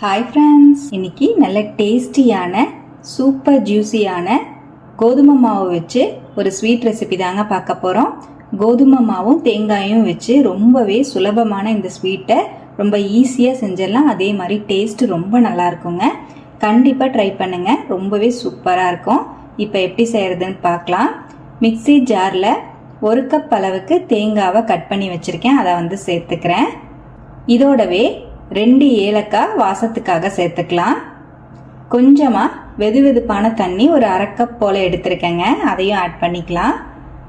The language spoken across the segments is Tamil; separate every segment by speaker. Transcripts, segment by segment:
Speaker 1: ஹாய் ஃப்ரெண்ட்ஸ், இன்னைக்கு நல்ல டேஸ்டியான சூப்பர் ஜூஸியான கோதுமை மாவு வச்சு ஒரு ஸ்வீட் ரெசிபி தாங்க பார்க்க போகிறோம். கோதுமை மாவும் தேங்காயும் வச்சு ரொம்பவே சுலபமான இந்த ஸ்வீட்டை ரொம்ப ஈஸியாக செஞ்சிடலாம். அதே மாதிரி டேஸ்ட் ரொம்ப நல்லா இருக்குங்க. கண்டிப்பாக ட்ரை பண்ணுங்க, ரொம்பவே சூப்பராக இருக்கும். இப்போ எப்படி செய்யறதுன்னு பார்க்கலாம். மிக்ஸி ஜாரில் 1 கப் அளவுக்கு தேங்காவை கட் பண்ணி வச்சுருக்கேன், அதை சேர்த்துக்கிறேன். இதோடவே 2 ஏலக்காய் வாசத்துக்காக சேர்த்துக்கலாம். கொஞ்சமாக வெதுவெதுப்பான தண்ணி ஒரு 1/2 கப் போல் எடுத்துருக்கேங்க, அதையும் ஆட் பண்ணிக்கலாம்.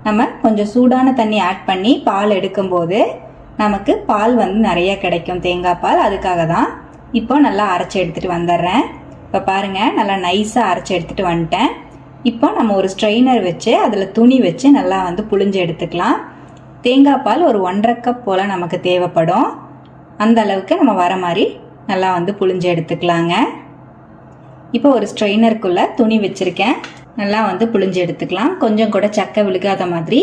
Speaker 1: நம்ம கொஞ்சம் சூடான தண்ணி ஆட் பண்ணி பால் எடுக்கும்போது நமக்கு பால் நிறைய கிடைக்கும், தேங்காய் பால். அதுக்காக தான் இப்போ நல்லா அரைச்சி எடுத்துகிட்டு வந்துடுறேன். இப்போ பாருங்கள், நல்லா நைஸாக அரைச்சி எடுத்துகிட்டு வந்துட்டேன். இப்போ நம்ம ஒரு ஸ்ட்ரெயினர் வச்சு அதில் துணி வச்சு நல்லா புழிஞ்சு எடுத்துக்கலாம். தேங்காய் பால் ஒரு 1/2 கப் போல் நமக்கு தேவைப்படும். அந்த அளவுக்கு நம்ம வர மாதிரி நல்லா புழிஞ்சு எடுத்துக்கலாங்க. இப்போ ஒரு ஸ்ட்ரெயினருக்குள்ளே துணி வச்சுருக்கேன், நல்லா புழிஞ்சு எடுத்துக்கலாம். கொஞ்சம் கூட சக்கை விழுகாத மாதிரி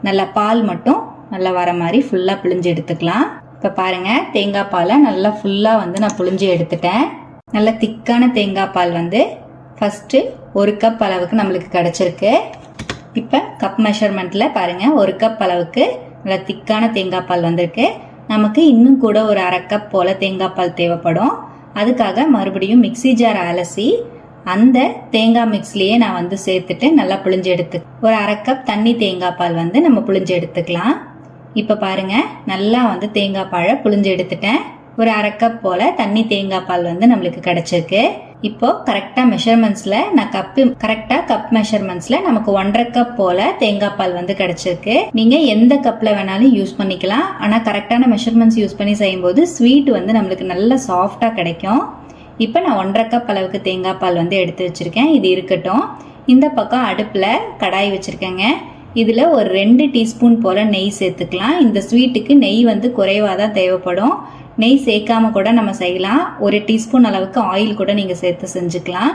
Speaker 1: நல்லா பால் மட்டும் நல்லா வர மாதிரி ஃபுல்லாக புழிஞ்சு எடுத்துக்கலாம். இப்போ பாருங்கள், தேங்காய் பாலை நல்லா ஃபுல்லாக நான் புழிஞ்சு எடுத்துட்டேன். நல்லா திக்கான தேங்காய் பால் ஃபஸ்ட்டு 1 கப் அளவுக்கு நம்மளுக்கு கிடச்சிருக்கு. இப்போ கப் மெஷர்மெண்ட்டில் பாருங்கள், 1 கப் அளவுக்கு நல்லா திக்கான தேங்காய் பால் வந்திருக்கு. நமக்கு இன்னும் கூட ஒரு 1/2 கப் போல் தேங்காய் பால் தேவைப்படும். அதுக்காக மறுபடியும் மிக்ஸி ஜார் அலசி அந்த தேங்காய் மிக்ஸ்லேயே நான் சேர்த்துட்டு நல்லா புழிஞ்சு எடுத்து ஒரு 1/2 கப் தண்ணி தேங்காய் பால் நம்ம புழிஞ்சு எடுத்துக்கலாம். இப்போ பாருங்கள், நல்லா தேங்காய் பாலை புழிஞ்சு எடுத்துட்டேன். ஒரு 1/2 கப் போல் தண்ணி தேங்காய் பால் நம்மளுக்கு கிடச்சிருக்கு. இப்போ கரெக்டாக மெஷர்மெண்ட்ஸில் நான் கப் மெஷர்மெண்ட்ஸில் நமக்கு 1/2 கப் போல் தேங்காய் பால் கிடச்சிருக்கு. நீங்கள் எந்த கப்பில் வேணாலும் யூஸ் பண்ணிக்கலாம். ஆனால் கரெக்டான மெஷர்மெண்ட்ஸ் யூஸ் பண்ணி செய்யும்போது ஸ்வீட் நம்மளுக்கு நல்ல சாஃப்டாக கிடைக்கும். இப்போ நான் 1/2 கப் அளவுக்கு தேங்காய் பால் எடுத்து வச்சுருக்கேன். இது இருக்கட்டும். இந்த பக்கம் அடுப்பில் கடாய் வச்சுருக்கேங்க. இதில் ஒரு 2 டீஸ்பூன் போல் நெய் சேர்த்துக்கலாம். இந்த ஸ்வீட்டுக்கு நெய் குறைவாக தான் தேவைப்படும். நெய் சேர்க்காம கூட நம்ம செய்யலாம். 1 டீஸ்பூன் அளவுக்கு ஆயில் கூட நீங்கள் சேர்த்து செஞ்சுக்கலாம்.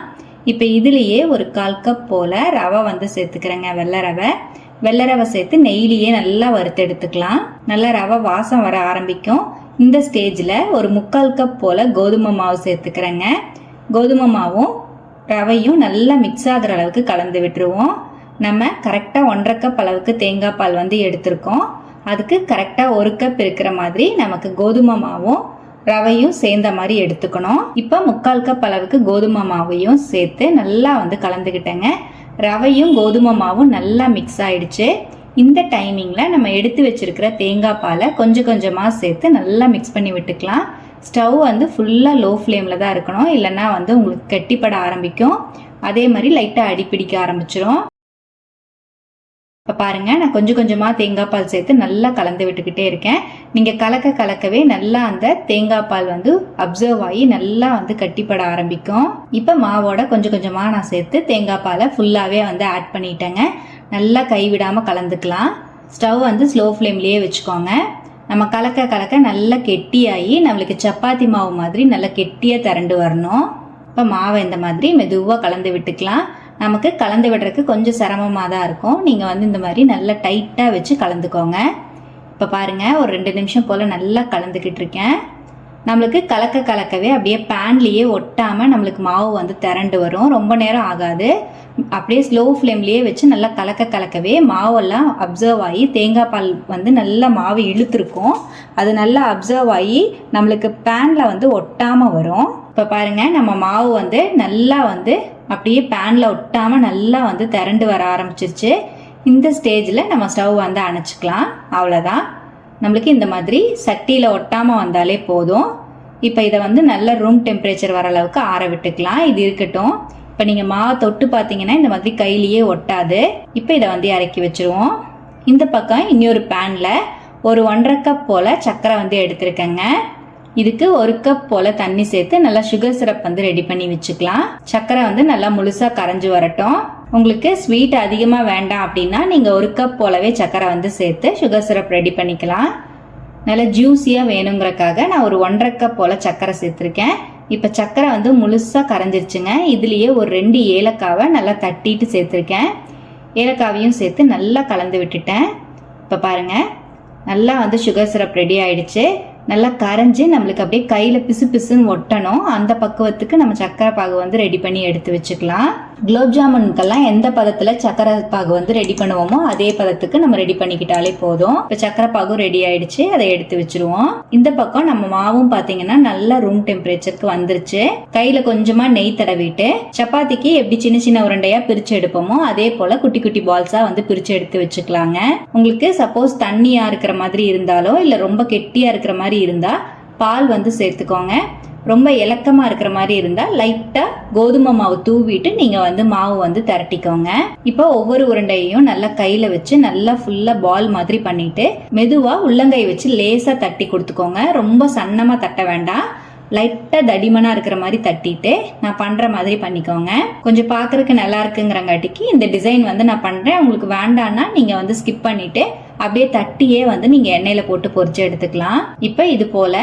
Speaker 1: இப்போ இதுலேயே ஒரு 1/4 கப் போல் ரவை சேர்த்துக்கிறேங்க. வெள்ளை ரவை சேர்த்து நெய்லேயே நல்லா வறுத்து எடுத்துக்கலாம். நல்லா ரவை வாசம் வர ஆரம்பிக்கும். இந்த ஸ்டேஜில் ஒரு 3/4 கப் போல் கோதுமை மாவு சேர்த்துக்கிறேங்க. கோதுமை மாவும் ரவையும் நல்லா மிக்ஸ் ஆகிற அளவுக்கு கலந்து விட்டுருவோம். நம்ம கரெக்டாக 1/2 கப் அளவுக்கு தேங்காய் பால் எடுத்திருக்கோம். அதுக்கு கரெக்டாக 1 கப் இருக்கிற மாதிரி நமக்கு கோதுமை மாவும் ரவையும் சேர்ந்த மாதிரி எடுத்துக்கணும். இப்போ 3/4 கப் அளவுக்கு கோதுமை மாவையும் சேர்த்து நல்லா கலந்துக்கிட்டேங்க. ரவையும் கோதுமை மாவும் நல்லா மிக்ஸ் ஆயிடுச்சு. இந்த டைமிங்கில் நம்ம எடுத்து வச்சிருக்கிற தேங்காய் பாலை கொஞ்சம் கொஞ்சமாக சேர்த்து நல்லா மிக்ஸ் பண்ணி விட்டுக்கலாம். ஸ்டவ் ஃபுல்லாக லோ ஃப்ளேமில் தான் இருக்கணும், இல்லைன்னா உங்களுக்கு கட்டிப்பட ஆரம்பிக்கும். அதே மாதிரி லைட்டாக அடிப்பிடிக்க ஆரம்பிச்சிடும். இப்போ பாருங்கள், நான் கொஞ்சம் கொஞ்சமாக தேங்காய் பால் சேர்த்து நல்லா கலந்து விட்டுக்கிட்டே இருக்கேன். நீங்கள் கலக்கவே நல்லா அந்த தேங்காய் பால் அப்சர்வ் ஆகி நல்லா கட்டிப்பட ஆரம்பிக்கும். இப்போ மாவோட கொஞ்சம் கொஞ்சமாக நான் சேர்த்து தேங்காய் பாலை ஃபுல்லாகவே ஆட் பண்ணிட்டேங்க. நல்லா கைவிடாமல் கலந்துக்கலாம். ஸ்டவ் ஸ்லோ ஃப்ளேம்லேயே வச்சுக்கோங்க. நம்ம கலக்க நல்லா கெட்டியாகி நம்மளுக்கு சப்பாத்தி மாவு மாதிரி நல்லா கெட்டியாக திரண்டு வரணும். இப்போ மாவை இந்த மாதிரி மெதுவாக கலந்து விட்டுக்கலாம். நமக்கு கலந்து விடுறதுக்கு கொஞ்சம் சிரமமாக தான் இருக்கும். நீங்கள் இந்த மாதிரி நல்லா டைட்டாக வச்சு கலந்துக்கோங்க. இப்போ பாருங்கள், ஒரு 2 நிமிஷம் போல் நல்லா கலந்துக்கிட்டு இருக்கேன். நம்மளுக்கு கலக்கவே அப்படியே பேன்லேயே ஒட்டாமல் நம்மளுக்கு மாவு திரண்டு வரும். ரொம்ப நேரம் ஆகாது. அப்படியே ஸ்லோ ஃப்ளேம்லேயே வச்சு நல்லா கலக்கவே மாவெல்லாம் அப்சர்வ் ஆகி தேங்காய் பால் நல்லா மாவு இழுத்துருக்கும். அது நல்லா அப்சர்வ் ஆகி நம்மளுக்கு பேனில் ஒட்டாமல் வரும். இப்போ பாருங்கள், நம்ம மாவு நல்லா அப்படியே பேனில் ஒட்டாமல் நல்லா திரண்டு வர ஆரம்பிச்சிருச்சு. இந்த ஸ்டேஜில் நம்ம ஸ்டவ் அணைச்சிக்கலாம். அவ்வளோதான். நம்மளுக்கு இந்த மாதிரி சட்டியில் ஒட்டாமல் வந்தாலே போதும். இப்போ இதை நல்ல ரூம் டெம்பரேச்சர் வர அளவுக்கு ஆற விட்டுக்கலாம். இது இருக்கட்டும். இப்போ நீங்கள் மாவை தொட்டு பார்த்தீங்கன்னா இந்த மாதிரி கையிலேயே ஒட்டாது. இப்போ இதை இறக்கி வச்சுருவோம். இந்த பக்கம் இன்னொரு பேனில் ஒரு 1/2 கப் போல் சர்க்கரை எடுத்துருக்கேங்க. இதுக்கு 1 கப் போல் தண்ணி சேர்த்து நல்லா சுகர் சிரப் ரெடி பண்ணி வச்சுக்கலாம். சர்க்கரை நல்லா முழுசாக கரைஞ்சி வரட்டும். உங்களுக்கு ஸ்வீட் அதிகமாக வேண்டாம் அப்படின்னா நீங்கள் 1 கப் போலவே சர்க்கரை சேர்த்து சுகர் சிரப் ரெடி பண்ணிக்கலாம். நல்லா ஜூஸியாக வேணுங்கிறக்காக நான் ஒரு 1/2 கப் போல் சர்க்கரை சேர்த்துருக்கேன். இப்போ சர்க்கரை முழுசாக கரைஞ்சிருச்சுங்க. இதுலேயே ஒரு 2 ஏலக்காவை நல்லா தட்டிட்டு சேர்த்துருக்கேன். ஏலக்காவையும் சேர்த்து நல்லா கலந்து விட்டுட்டேன். இப்போ பாருங்கள், நல்லா சுகர் சிரப் ரெடி ஆயிடுச்சு. நல்லா கரைஞ்சி நம்மளுக்கு அப்படியே கையில் பிசு பிசுன்னு ஒட்டணும். அந்த பக்குவத்துக்கு நம்ம சக்கரை பாகு வந்து ரெடி பண்ணி எடுத்து வச்சுக்கலாம். குலோப் ஜாமுனுக்கெல்லாம் எந்த பதத்தில் சக்கரை பாகு வந்து ரெடி பண்ணுவோமோ அதே பதத்துக்கு நம்ம ரெடி பண்ணிக்கிட்டாலே போதும். இப்போ சக்கரை பாகும் ரெடி ஆயிடுச்சு, அதை எடுத்து வச்சிருவோம். இந்த பக்கம் நம்ம மாவும் பார்த்தீங்கன்னா நல்லா ரூம் டெம்பரேச்சருக்கு வந்துருச்சு. கையில் கொஞ்சமாக நெய் தடவிட்டு சப்பாத்திக்கு எப்படி சின்ன சின்ன உருண்டையாக பிரித்து எடுப்போமோ அதே போல் குட்டி குட்டி பால்ஸாக வந்து பிரித்து எடுத்து வச்சுக்கலாங்க. உங்களுக்கு சப்போஸ் தண்ணியாக இருக்கிற மாதிரி இருந்தாலோ இல்லை ரொம்ப கெட்டியாக இருக்கிற மாதிரி இருந்தால் பால் வந்து சேர்த்துக்கோங்க. ரொம்ப இலக்கமா இருக்கிற மாதிரி இருந்தா லைட்டா கோதுமை மாவு தூவிட்டு நீங்க வந்து மாவு வந்து திரட்டிக்கோங்க. இப்போ ஒவ்வொரு உருண்டையையும் நல்லா கையில வச்சு நல்லா ஃபுல்லா பால் மாதிரி பண்ணிட்டு மெதுவா உள்ளங்கை வச்சு லேசா தட்டி கொடுத்துக்கோங்க. ரொம்ப சன்னமா தட்ட வேண்டாம், லைட்டா தடிமனா இருக்கிற மாதிரி தட்டிட்டு நான் பண்ற மாதிரி பண்ணிக்கோங்க. கொஞ்சம் பாக்குறதுக்கு நல்லா இருக்குங்கிறங்காட்டிக்கு இந்த டிசைன் வந்து நான் பண்றேன். உங்களுக்கு வேண்டாம்னா நீங்க வந்து ஸ்கிப் பண்ணிட்டு அப்படியே தட்டியே வந்து நீங்க எண்ணெயில போட்டு பொரிச்சு எடுத்துக்கலாம். இப்போ இது போல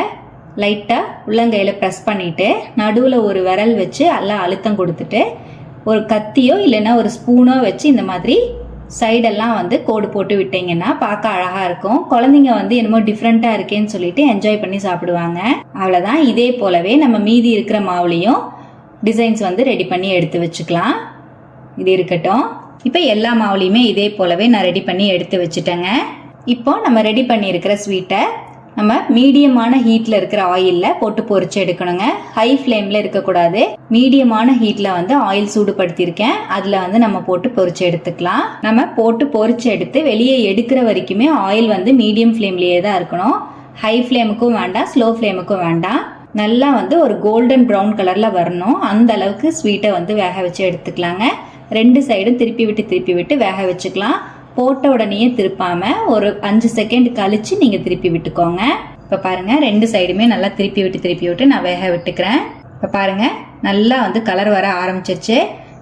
Speaker 1: லைட்டா உள்ளங்கையில ப்ரெஸ் பண்ணிட்டு நடுவில் ஒரு விரல் வச்சு எல்லாம் அழுத்தம் கொடுத்துட்டு ஒரு கத்தியோ இல்லைன்னா ஒரு ஸ்பூனோ வச்சு இந்த மாதிரி சைடெல்லாம் வந்து கோடு போட்டு விட்டீங்கன்னா பார்க்க அழகா இருக்கும். குழந்தைங்க வந்து என்னமோ டிஃப்ரெண்டா இருக்கேன்னு சொல்லிட்டு என்ஜாய் பண்ணி சாப்பிடுவாங்க. அவ்வளவுதான். இதே போலவே நம்ம மீதி இருக்கிற மாவுலையும் டிசைன்ஸ் வந்து ரெடி பண்ணி எடுத்து வச்சுக்கலாம். இது இருக்கட்டும். இப்போ எல்லா மாவுலையுமே இதே போலவே நான் ரெடி பண்ணி எடுத்து வச்சுட்டேங்க. இப்போ நம்ம ரெடி பண்ணி இருக்கிற ஸ்வீட்டை நம்ம மீடியமான ஹீட்ல இருக்கிற ஆயில்ல போட்டு பொரிச்சு எடுக்கணுங்க. ஹை ஃப்ளேம்ல இருக்கக்கூடாது. மீடியமான ஹீட்ல வந்து ஆயில் சூடுபடுத்தியிருக்கேன், அதுல வந்து நம்ம போட்டு பொரிச்சு எடுத்துக்கலாம். நம்ம போட்டு பொரிச்சு எடுத்து வெளியே எடுக்கிற வரைக்குமே ஆயில் வந்து மீடியம் ஃப்ளேம்லயே தான் இருக்கணும். ஹை ஃப்ளேமுக்கும் வேண்டாம், ஸ்லோ ஃப்ளேமுக்கும் வேண்டாம். நல்லா வந்து ஒரு கோல்டன் ப்ரௌன் கலர்ல வரணும். அந்த அளவுக்கு ஸ்வீட்டை வந்து வேக வச்சு எடுத்துக்கலாங்க. ரெண்டு சைடும் திருப்பி விட்டு வேக வச்சுக்கலாம். போட்ட உடனே திருப்பாம ஒரு 5 செகண்ட் கழிச்சு நீங்க திருப்பி விட்டுக்கோங்க. இப்ப பாருங்க, ரெண்டு சைடுமே நல்லா திருப்பி விட்டு நான் வேக விட்டுக்கிறேன். இப்ப பாருங்க, நல்லா வந்து கலர் வர ஆரம்பிச்சிருச்சு.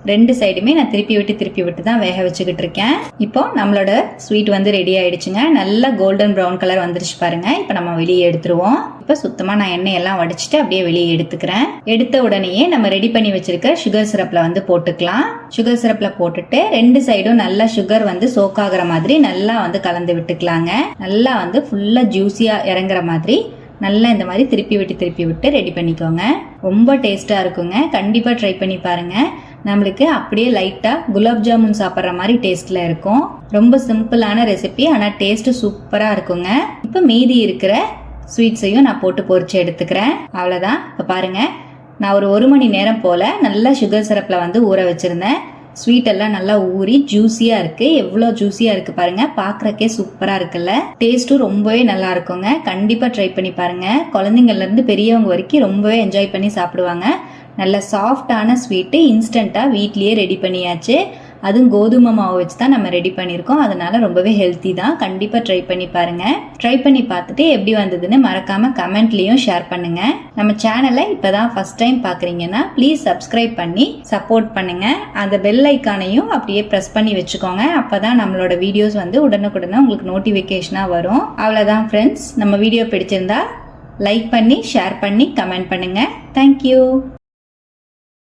Speaker 1: ரெண்டு சைடுமே நான் திருப்பி விட்டு தான் வேக வச்சுக்கிட்டு இருக்கேன். இப்போ நம்மளோட ஸ்வீட் வந்து ரெடி ஆயிடுச்சுங்க. நல்லா கோல்டன் ப்ரௌன் கலர் வந்துருச்சு பாருங்க. இப்போ நம்ம வெளியே எடுத்துருவோம். இப்போ சுத்தமா நான் எண்ணெயெல்லாம் வடிச்சிட்டு அப்படியே வெளியே எடுத்துக்கிறேன். எடுத்த உடனேயே நம்ம ரெடி பண்ணி வச்சிருக்க சுகர் சிரப்ல வந்து போட்டுக்கலாம். சுகர் சிரப்ல போட்டுட்டு ரெண்டு சைடும் நல்லா சுகர் வந்து சோக் ஆகுற மாதிரி நல்லா வந்து கலந்து விட்டுக்கலாங்க. நல்லா வந்து ஃபுல்லா ஜூஸியா இறங்குற மாதிரி நல்லா இந்த மாதிரி திருப்பி விட்டு ரெடி பண்ணிக்கோங்க. ரொம்ப டேஸ்டா இருக்குங்க. கண்டிப்பா ட்ரை பண்ணி பாருங்க. நம்மளுக்கு அப்படியே லைட்டா குலாப் ஜாமுன் சாப்பிட்ற மாதிரி டேஸ்ட்ல இருக்கும். ரொம்ப சிம்பிளான ரெசிபி, ஆனா டேஸ்ட் சூப்பரா இருக்குங்க. இப்போ மீதி இருக்கிற ஸ்வீட்ஸையும் நான் போட்டு பொரிச்சு எடுத்துக்கிறேன். அவ்வளவுதான். இப்ப பாருங்க, நான் ஒரு 1 மணி நேரம் போல நல்லா சுகர் சிரப்ல வந்து ஊற வச்சிருந்தேன். ஸ்வீட் எல்லாம் நல்லா ஊறி ஜூஸியா இருக்கு. எவ்வளவு ஜூஸியா இருக்கு பாருங்க. பாக்குறக்கே சூப்பரா இருக்குல்ல. டேஸ்டும் ரொம்பவே நல்லா இருக்குங்க. கண்டிப்பா ட்ரை பண்ணி பாருங்க. குழந்தைங்கள்ல இருந்து பெரியவங்க வரைக்கும் ரொம்பவே என்ஜாய் பண்ணி சாப்பிடுவாங்க. நல்ல சாஃப்டான ஸ்வீட்டு இன்ஸ்டண்டா வீட்லயே ரெடி பண்ணியாச்சு. அதுவும் கோதுமை மாவு வச்சு தான் நம்ம ரெடி பண்ணியிருக்கோம். அதனால ரொம்பவே ஹெல்த்தி தான். கண்டிப்பா ட்ரை பண்ணி பாருங்க. ட்ரை பண்ணி பார்த்துட்டு எப்படி வந்ததுன்னு மறக்காம கமெண்ட்லயும் ஷேர் பண்ணுங்க. நம்ம சேனலை இப்பதான் ஃபர்ஸ்ட் டைம் பாக்குறீங்கன்னா ப்ளீஸ் சப்ஸ்கிரைப் பண்ணி சப்போர்ட் பண்ணுங்க. அந்த பெல் ஐக்கானையும் அப்படியே பிரஸ் பண்ணி வச்சுக்கோங்க. அப்பதான் நம்மளோட வீடியோஸ் வந்து உடனுக்குடனே உங்களுக்கு நோட்டிபிகேஷனா வரும். அவ்வளவுதான் ஃப்ரெண்ட்ஸ். நம்ம வீடியோ பிடிச்சிருந்தா லைக் பண்ணி ஷேர் பண்ணி கமெண்ட் பண்ணுங்க. தேங்க்யூ.